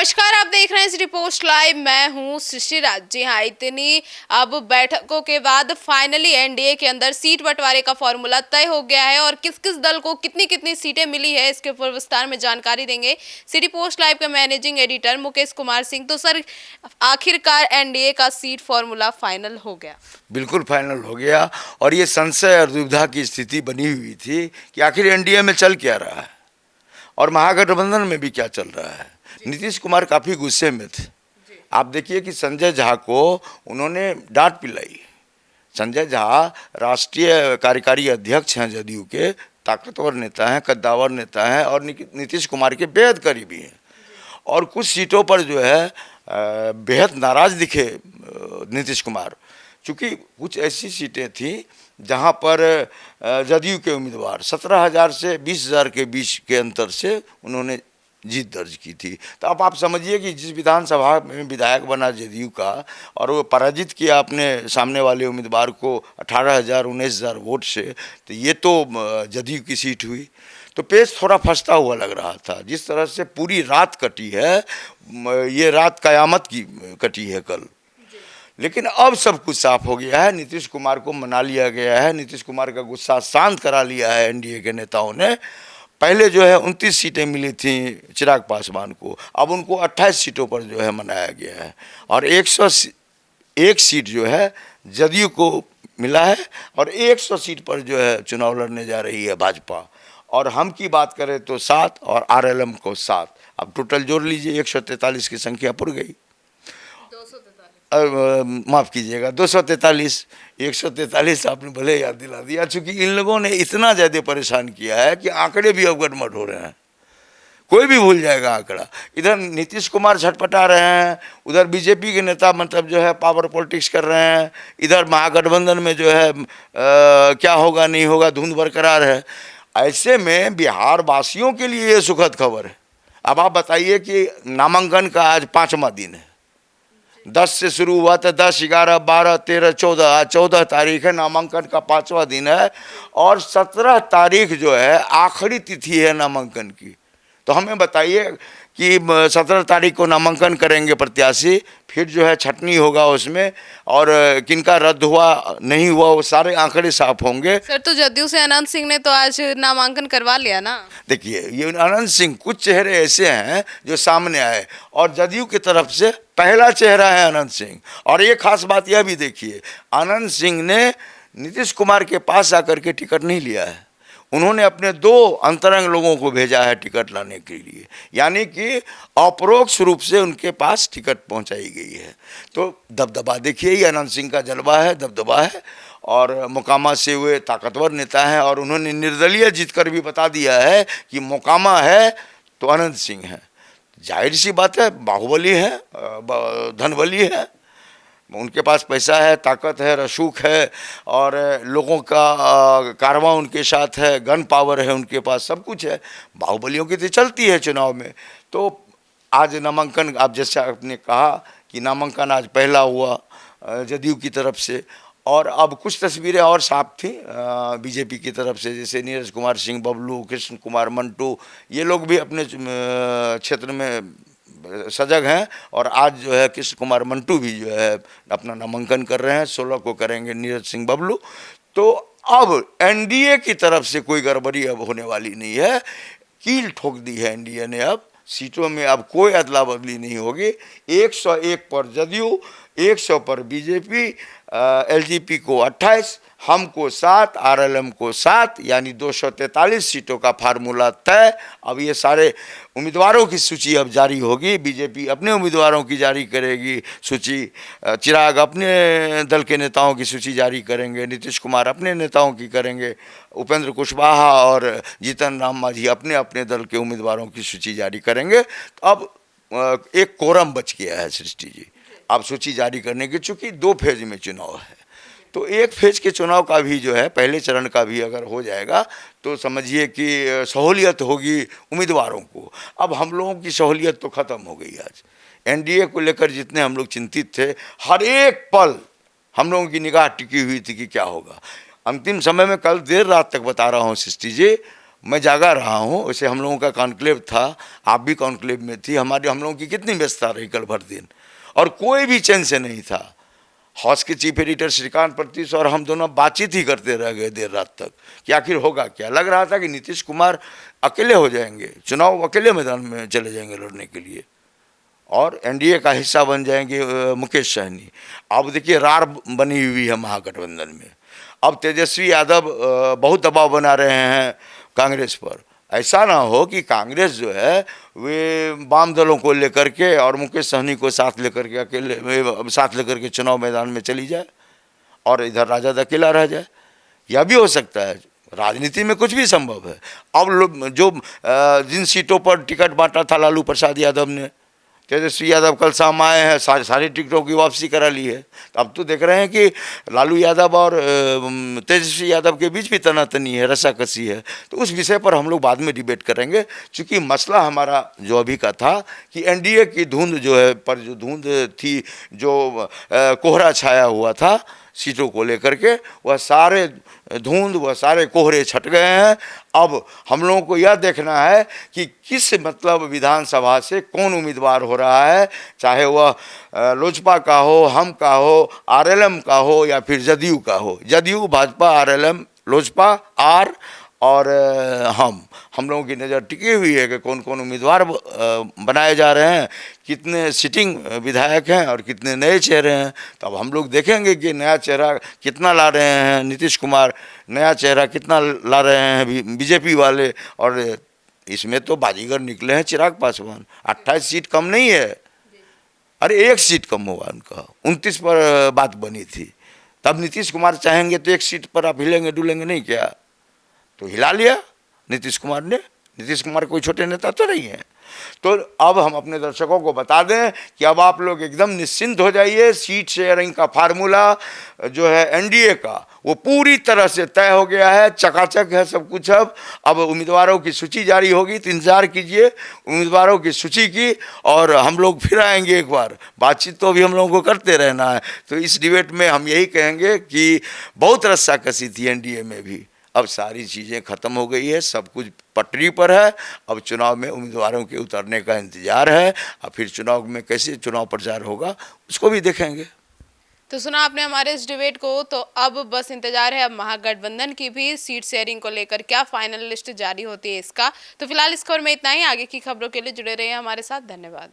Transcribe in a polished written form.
नमस्कार, आप देख रहे हैं सिटी पोस्ट लाइव। मैं हूं सृष्टि राज। जी हाँ, इतनी अब बैठकों के बाद फाइनली एनडीए के अंदर सीट बंटवारे का फॉर्मूला तय हो गया है और किस किस दल को कितनी कितनी सीटें मिली है, इसके ऊपर विस्तार में जानकारी देंगे सिटी पोस्ट लाइव के मैनेजिंग एडिटर मुकेश कुमार सिंह। तो सर, आखिरकार एनडीए का सीट फॉर्मूला फाइनल हो गया? बिल्कुल फाइनल हो गया और ये संशय और दुविधा की स्थिति बनी हुई थी कि आखिर एनडीए में चल क्या रहा है और महागठबंधन में भी क्या चल रहा है। नीतीश कुमार काफ़ी गुस्से में थे। आप देखिए कि संजय झा को उन्होंने डांट पिलाई। संजय झा राष्ट्रीय कार्यकारी अध्यक्ष हैं जदयू के, ताकतवर नेता हैं, कद्दावर नेता हैं और नीतीश कुमार के बेहद करीबी हैं और कुछ सीटों पर जो है बेहद नाराज दिखे नीतीश कुमार, चूँकि कुछ ऐसी सीटें थी जहां पर जदयू के उम्मीदवार 17,000 से 20,000 के बीच के अंतर से उन्होंने जीत दर्ज की थी। तो अब आप समझिए कि जिस विधानसभा में विधायक बना जदयू का और वो पराजित किया अपने सामने वाले उम्मीदवार को 18,000 19,000 वोट से, तो ये तो जदयू की सीट हुई। तो पेच थोड़ा फंसता हुआ लग रहा था। जिस तरह से पूरी रात कटी है, ये रात कयामत की कटी है कल, लेकिन अब सब कुछ साफ हो गया है। नीतीश कुमार को मना लिया गया है, नीतीश कुमार का गुस्सा शांत करा लिया है एनडीए के नेताओं ने। पहले जो है 29 सीटें मिली थी चिराग पासवान को, अब उनको 28 सीटों पर जो है मनाया गया है और 101 सीट जो है जदयू को मिला है और 100 सीट पर जो है चुनाव लड़ने जा रही है भाजपा। और हम की बात करें तो 7 और आरएलएम को 7, अब टोटल जोड़ लीजिए 143 की संख्या पुर गई। माफ़ कीजिएगा 243, 143 आपने भले याद दिला दिया, चूँकि इन लोगों ने इतना ज़्यादा परेशान किया है कि आंकड़े भी अब गड़बड़ हो रहे हैं, कोई भी भूल जाएगा आंकड़ा। इधर नीतीश कुमार झटपटा रहे हैं, उधर बीजेपी के नेता मतलब जो है पावर पॉलिटिक्स कर रहे हैं, इधर महागठबंधन में जो है क्या होगा नहीं होगा धुंध बरकरार है। ऐसे में बिहार वासियों के लिए ये सुखद खबर है। अब आप बताइए कि नामांकन का आज 5वां दिन है, 10 से शुरू हुआ था, 10, 11, 12, 13, 14, आज 14 तारीख है, नामांकन का 5वां दिन है और 17 तारीख जो है आखिरी तिथि है नामांकन की। तो हमें बताइए कि 17 तारीख को नामांकन करेंगे प्रत्याशी, फिर जो है छटनी होगा उसमें और किनका रद्द हुआ नहीं हुआ वो सारे आंकड़े साफ होंगे। सर, तो जदयू से अनंत सिंह ने तो आज नामांकन करवा लिया ना। देखिए ये अनंत सिंह, कुछ चेहरे ऐसे हैं जो सामने आए और जदयू की तरफ से पहला चेहरा है अनंत सिंह। और एक खास बात यह भी देखिए, अनंत सिंह ने नीतीश कुमार के पास आकर के टिकट नहीं लिया है, उन्होंने अपने 2 अंतरंग लोगों को भेजा है टिकट लाने के लिए, यानी कि अपरोक्ष रूप से उनके पास टिकट पहुंचाई गई है। तो दबदबा देखिए, ये अनंत सिंह का जलवा है, दबदबा है और मोकामा से हुए ताकतवर नेता हैं और उन्होंने निर्दलीय जीतकर भी बता दिया है कि मोकामा है तो अनंत सिंह है। जाहिर सी बात है, बाहुबली है, धनबली है, उनके पास पैसा है, ताकत है, रसूख है और लोगों का कारवां उनके साथ है, गन पावर है उनके पास, सब कुछ है। बाहुबलियों की तो चलती है चुनाव में। तो आज नामांकन, आप जैसे आपने कहा कि नामांकन आज पहला हुआ जदयू की तरफ से, और अब कुछ तस्वीरें और साफ थी बीजेपी की तरफ से, जैसे नीरज कुमार सिंह, बबलू, कृष्ण कुमार मंटू, ये लोग भी अपने क्षेत्र में सजग हैं और आज जो है कृष्ण कुमार मंटू भी जो है अपना नामांकन कर रहे हैं, 16 को करेंगे नीरज सिंह बबलू। तो अब एनडीए की तरफ से कोई गड़बड़ी अब होने वाली नहीं है, कील ठोक दी है एनडीए ने। अब सीटों में अब कोई अदला बदली नहीं होगी। 101 पर जदयू, 100 पर बीजेपी, एलजेपी को 28, हमको 7, आरएलएम को 7, यानी 243 सीटों का फार्मूला तय। अब ये सारे उम्मीदवारों की सूची अब जारी होगी, बीजेपी अपने उम्मीदवारों की जारी करेगी सूची, चिराग अपने दल के नेताओं की सूची जारी करेंगे, नीतीश कुमार अपने नेताओं की करेंगे, उपेंद्र कुशवाहा और जीतन राम मांझी अपने अपने दल के उम्मीदवारों की सूची जारी करेंगे। तो अब एक कोरम बच गया है सृष्टि जी, अब सूची जारी करने की, चूँकि 2 फेज में चुनाव है। तो एक फेज के चुनाव का भी जो है पहले चरण का भी अगर हो जाएगा तो समझिए कि सहूलियत होगी उम्मीदवारों को। अब हम लोगों की सहूलियत तो ख़त्म हो गई। आज एनडीए को लेकर जितने हम लोग चिंतित थे, हर एक पल हम लोगों की निगाह टिकी हुई थी कि क्या होगा। अंतिम समय में कल देर रात तक बता रहा हूँ सृष्टि जी, मैं जागा रहा हूँ। वैसे हम लोगों का कॉन्क्लेव था, आप भी कॉन्क्लेव में थी, हम लोगों की कितनी व्यस्तता रही कल भर दिन, और कोई भी चैन से नहीं था। हाउस के चीफ एडिटर श्रीकांत प्रत्युष और हम दोनों बातचीत ही करते रह गए देर रात तक कि आखिर होगा क्या। लग रहा था कि नीतीश कुमार अकेले हो जाएंगे, चुनाव अकेले मैदान में चले जाएंगे लड़ने के लिए, और एनडीए का हिस्सा बन जाएंगे मुकेश सहनी। अब देखिए रार बनी हुई है महागठबंधन में। अब तेजस्वी यादव बहुत दबाव बना रहे हैं कांग्रेस पर। ऐसा ना हो कि कांग्रेस जो है वे वाम दलों को लेकर के और मुकेश सहनी को साथ लेकर के साथ लेकर के चुनाव मैदान में चली जाए और इधर राजद अकेला रह जाए। यह भी हो सकता है, राजनीति में कुछ भी संभव है। अब जो जिन सीटों पर टिकट बांटा था लालू प्रसाद यादव ने, तेजस्वी यादव कल शाम आए हैं, सारी टिकटों की वापसी करा ली है। तो अब तो देख रहे हैं कि लालू यादव और तेजस्वी यादव के बीच भी तनातनी है, रस्साकसी है। तो उस विषय पर हम लोग बाद में डिबेट करेंगे, क्योंकि मसला हमारा जो अभी का था कि एनडीए की धुंध जो है पर जो धुंध थी, जो कोहरा छाया हुआ था सीटों को लेकर के, वह सारे धुंध वह सारे कोहरे छट गए हैं। अब हम लोगों को यह देखना है कि किस मतलब विधानसभा से कौन उम्मीदवार हो रहा है, चाहे वह लोजपा का हो, हम का हो, आरएलएम का हो या फिर जदयू का हो। जदयू, भाजपा, आरएलएम, लोजपा, आर और हम लोगों की नज़र टिकी हुई है कि कौन कौन उम्मीदवार बनाए जा रहे हैं, कितने सिटिंग विधायक हैं और कितने नए चेहरे हैं। तो अब हम लोग देखेंगे कि नया चेहरा कितना ला रहे हैं नीतीश कुमार, नया चेहरा कितना ला रहे हैं बीजेपी वाले। और इसमें तो बाजीगर निकले हैं चिराग पासवान। 28 सीट कम नहीं है, अरे 1 सीट कम हुआ उनका, 29 पर बात बनी थी। तब नीतीश कुमार चाहेंगे तो 1 सीट पर आप हिलेंगे डुलेंगे नहीं क्या? तो हिला लिया नीतीश कुमार ने। नीतीश कुमार कोई छोटे नेता तो नहीं है। तो अब हम अपने दर्शकों को बता दें कि अब आप लोग एकदम निश्चिंत हो जाइए। सीट शेयरिंग का फार्मूला जो है एनडीए का, वो पूरी तरह से तय हो गया है, चकाचक है सब कुछ। अब उम्मीदवारों की सूची जारी होगी, तो इंतजार कीजिए उम्मीदवारों की सूची की, और हम लोग फिर आएंगे एक बार। बातचीत तो अभी हम लोगों को करते रहना है। तो इस डिबेट में हम यही कहेंगे कि बहुत रस्साकसी थी एनडीए में भी, अब सारी चीज़ें ख़त्म हो गई है, सब कुछ पटरी पर है। अब चुनाव में उम्मीदवारों के उतरने का इंतजार है, और फिर चुनाव में कैसे चुनाव प्रचार होगा उसको भी देखेंगे। तो सुना आपने हमारे इस डिबेट को। तो अब बस इंतजार है अब महागठबंधन की भी सीट शेयरिंग को लेकर क्या फाइनल लिस्ट जारी होती है इसका। तो फिलहाल इस खबर में इतना ही। आगे की खबरों के लिए जुड़े रहिए हमारे साथ। धन्यवाद।